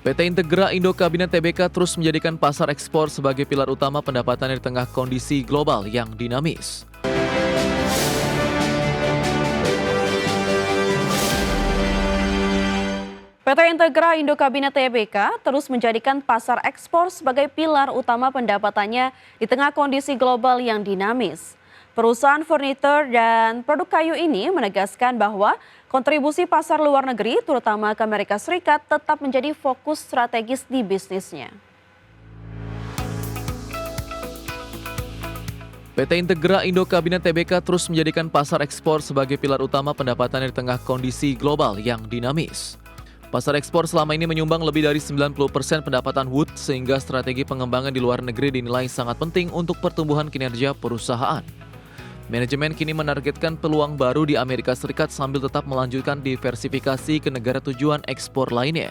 PT Integra Indo Kabinet Tbk terus menjadikan pasar ekspor sebagai pilar utama pendapatan di tengah kondisi global yang dinamis. PT Integra Indo Kabinet Tbk terus menjadikan pasar ekspor sebagai pilar utama pendapatannya di tengah kondisi global yang dinamis. Perusahaan furnitur dan produk kayu ini menegaskan bahwa kontribusi pasar luar negeri, terutama ke Amerika Serikat, tetap menjadi fokus strategis di bisnisnya. PT Integra Indo Kabinet Tbk terus menjadikan pasar ekspor sebagai pilar utama pendapatan di tengah kondisi global yang dinamis. Pasar ekspor selama ini menyumbang lebih dari 90% pendapatan Wood, sehingga strategi pengembangan di luar negeri dinilai sangat penting untuk pertumbuhan kinerja perusahaan. Manajemen kini menargetkan peluang baru di Amerika Serikat sambil tetap melanjutkan diversifikasi ke negara tujuan ekspor lainnya.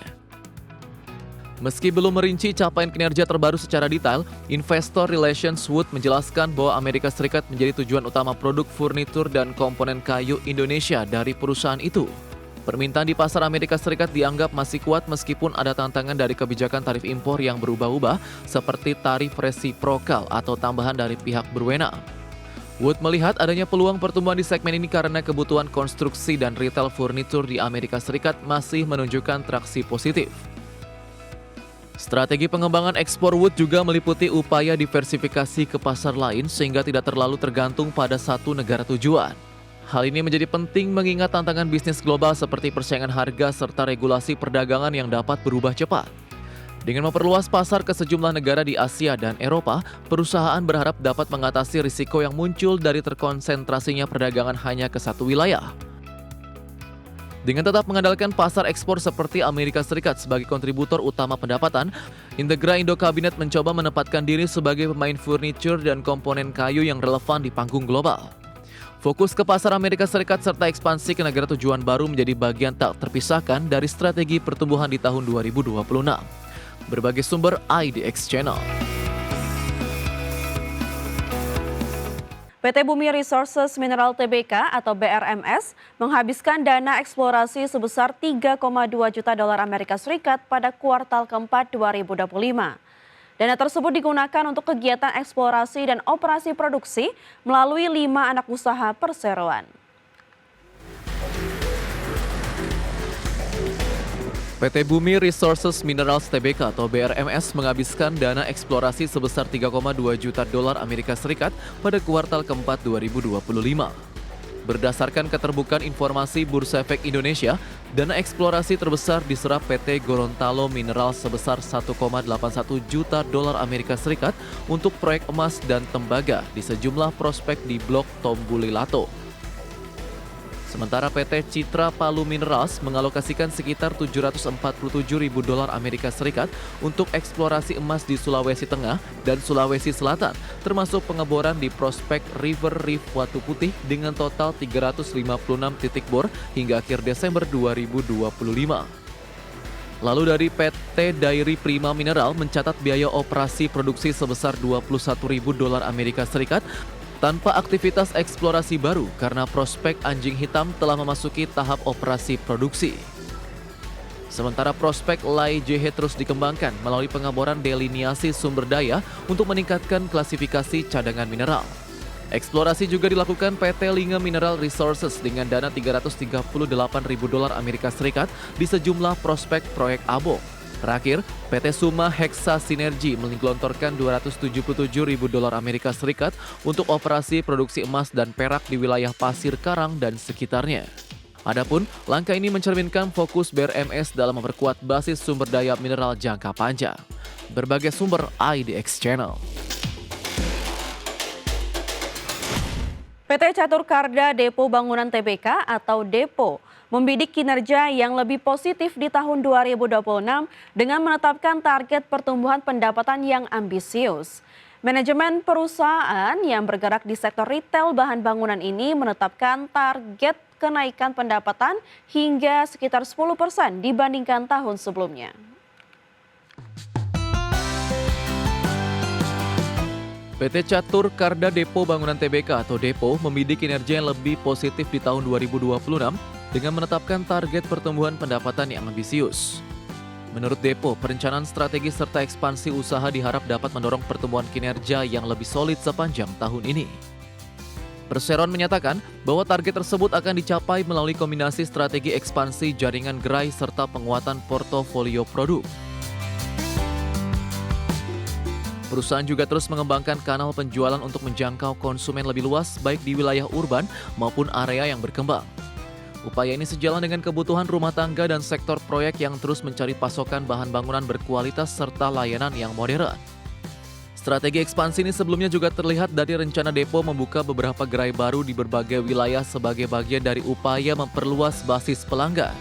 Meski belum merinci capaian kinerja terbaru secara detail, Investor Relations Wood menjelaskan bahwa Amerika Serikat menjadi tujuan utama produk furnitur dan komponen kayu Indonesia dari perusahaan itu. Permintaan di pasar Amerika Serikat dianggap masih kuat meskipun ada tantangan dari kebijakan tarif impor yang berubah-ubah seperti tarif resiprokal atau tambahan dari pihak berwenang. Wood melihat adanya peluang pertumbuhan di segmen ini karena kebutuhan konstruksi dan retail furnitur di Amerika Serikat masih menunjukkan traksi positif. Strategi pengembangan ekspor Wood juga meliputi upaya diversifikasi ke pasar lain sehingga tidak terlalu tergantung pada satu negara tujuan. Hal ini menjadi penting mengingat tantangan bisnis global seperti persaingan harga serta regulasi perdagangan yang dapat berubah cepat. Dengan memperluas pasar ke sejumlah negara di Asia dan Eropa, perusahaan berharap dapat mengatasi risiko yang muncul dari terkonsentrasinya perdagangan hanya ke satu wilayah. Dengan tetap mengandalkan pasar ekspor seperti Amerika Serikat sebagai kontributor utama pendapatan, Integra Indo Kabinet mencoba menempatkan diri sebagai pemain furniture dan komponen kayu yang relevan di panggung global. Fokus ke pasar Amerika Serikat serta ekspansi ke negara tujuan baru menjadi bagian tak terpisahkan dari strategi pertumbuhan di tahun 2026. Berbagai sumber IDX Channel. PT Bumi Resources Mineral Tbk atau BRMS menghabiskan dana eksplorasi sebesar 3,2 juta dolar Amerika Serikat pada kuartal keempat 2025. Dana tersebut digunakan untuk kegiatan eksplorasi dan operasi produksi melalui 5 anak usaha perseroan. PT Bumi Resources Minerals Tbk atau BRMS menghabiskan dana eksplorasi sebesar 3,2 juta dolar Amerika Serikat pada kuartal keempat 2025. Berdasarkan keterbukaan informasi Bursa Efek Indonesia, dana eksplorasi terbesar diserap PT Gorontalo Minerals sebesar 1,81 juta dolar Amerika Serikat untuk proyek emas dan tembaga di sejumlah prospek di Blok Tombulilato. Sementara PT Citra Palu Minerals mengalokasikan sekitar 747 ribu dolar Amerika Serikat untuk eksplorasi emas di Sulawesi Tengah dan Sulawesi Selatan, termasuk pengeboran di prospek River Reef Watu Putih dengan total 356 titik bor hingga akhir Desember 2025. Lalu dari PT Dairy Prima Mineral mencatat biaya operasi produksi sebesar 21 ribu dolar Amerika Serikat tanpa aktivitas eksplorasi baru karena prospek anjing hitam telah memasuki tahap operasi produksi. Sementara prospek Lai JH terus dikembangkan melalui pengeboran deliniasi sumber daya untuk meningkatkan klasifikasi cadangan mineral. Eksplorasi juga dilakukan PT Linga Mineral Resources dengan dana 338 ribu dolar Amerika Serikat di sejumlah prospek proyek ABO. Terakhir, PT Suma Hexa Sinergi menggelontorkan 277 ribu dolar Amerika Serikat untuk operasi produksi emas dan perak di wilayah Pasir Karang dan sekitarnya. Adapun, langkah ini mencerminkan fokus BRMS dalam memperkuat basis sumber daya mineral jangka panjang. Berbagai sumber IDX Channel. PT Catur Karda Depo Bangunan Tbk atau Depo membidik kinerja yang lebih positif di tahun 2026 dengan menetapkan target pertumbuhan pendapatan yang ambisius. Manajemen perusahaan yang bergerak di sektor retail bahan bangunan ini menetapkan target kenaikan pendapatan hingga sekitar 10% dibandingkan tahun sebelumnya. PT Catur Karda Depo Bangunan Tbk atau Depo membidik kinerja yang lebih positif di tahun 2026 dengan menetapkan target pertumbuhan pendapatan yang ambisius. Menurut Depo, perencanaan strategi serta ekspansi usaha diharap dapat mendorong pertumbuhan kinerja yang lebih solid sepanjang tahun ini. Perseroan menyatakan bahwa target tersebut akan dicapai melalui kombinasi strategi ekspansi jaringan gerai serta penguatan portofolio produk. Perusahaan juga terus mengembangkan kanal penjualan untuk menjangkau konsumen lebih luas baik di wilayah urban maupun area yang berkembang. Upaya ini sejalan dengan kebutuhan rumah tangga dan sektor proyek yang terus mencari pasokan bahan bangunan berkualitas serta layanan yang modern. Strategi ekspansi ini sebelumnya juga terlihat dari rencana Depo membuka beberapa gerai baru di berbagai wilayah sebagai bagian dari upaya memperluas basis pelanggan.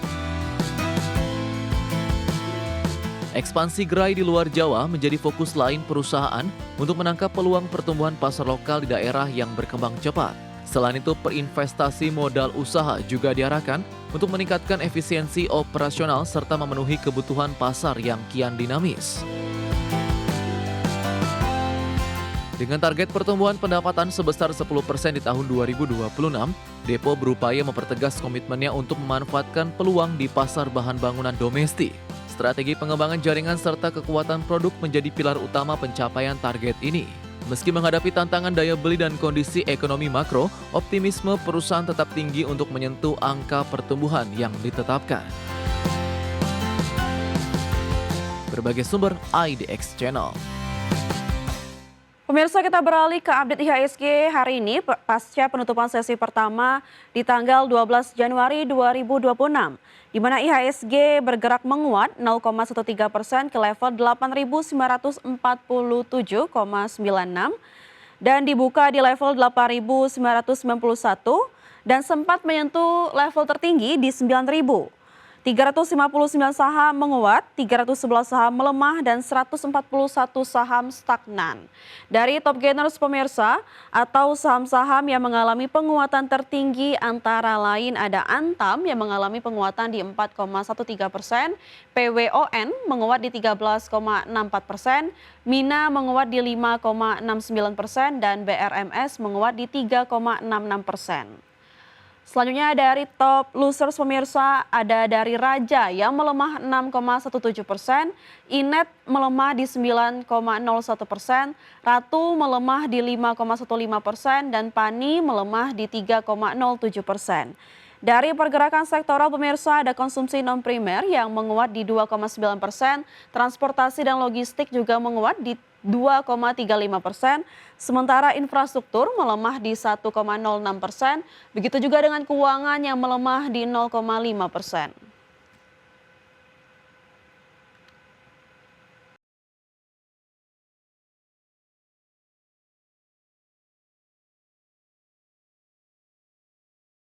Ekspansi gerai di luar Jawa menjadi fokus lain perusahaan untuk menangkap peluang pertumbuhan pasar lokal di daerah yang berkembang cepat. Selain itu, perinvestasi modal usaha juga diarahkan untuk meningkatkan efisiensi operasional serta memenuhi kebutuhan pasar yang kian dinamis. Dengan target pertumbuhan pendapatan sebesar 10% di tahun 2026, Depo berupaya mempertegas komitmennya untuk memanfaatkan peluang di pasar bahan bangunan domestik. Strategi pengembangan jaringan serta kekuatan produk menjadi pilar utama pencapaian target ini. Meski menghadapi tantangan daya beli dan kondisi ekonomi makro, optimisme perusahaan tetap tinggi untuk menyentuh angka pertumbuhan yang ditetapkan. Berbagai sumber IDX Channel. Pemirsa, kita beralih ke update IHSG hari ini pasca penutupan sesi pertama di tanggal 12 Januari 2026, di mana IHSG bergerak menguat 0,13% ke level 8.947,96 dan dibuka di level 8.991 dan sempat menyentuh level tertinggi di 9.000. 359 saham menguat, 311 saham melemah, dan 141 saham stagnan. Dari top gainers pemirsa, atau saham-saham yang mengalami penguatan tertinggi antara lain ada Antam yang mengalami penguatan di 4,13%, PWON menguat di 13,64%, Mina menguat di 5,69%, dan BRMS menguat di 3,66%. Selanjutnya dari top losers pemirsa ada dari Raja yang melemah 6,17%, Inet melemah di 9,01%, Ratu melemah di 5,15%, dan Pani melemah di 3,07%. Dari pergerakan sektoral pemirsa ada konsumsi non primer yang menguat di 2,9%, transportasi dan logistik juga menguat di 2,35%, sementara infrastruktur melemah di 1,06%, begitu juga dengan keuangan yang melemah di 0,5%.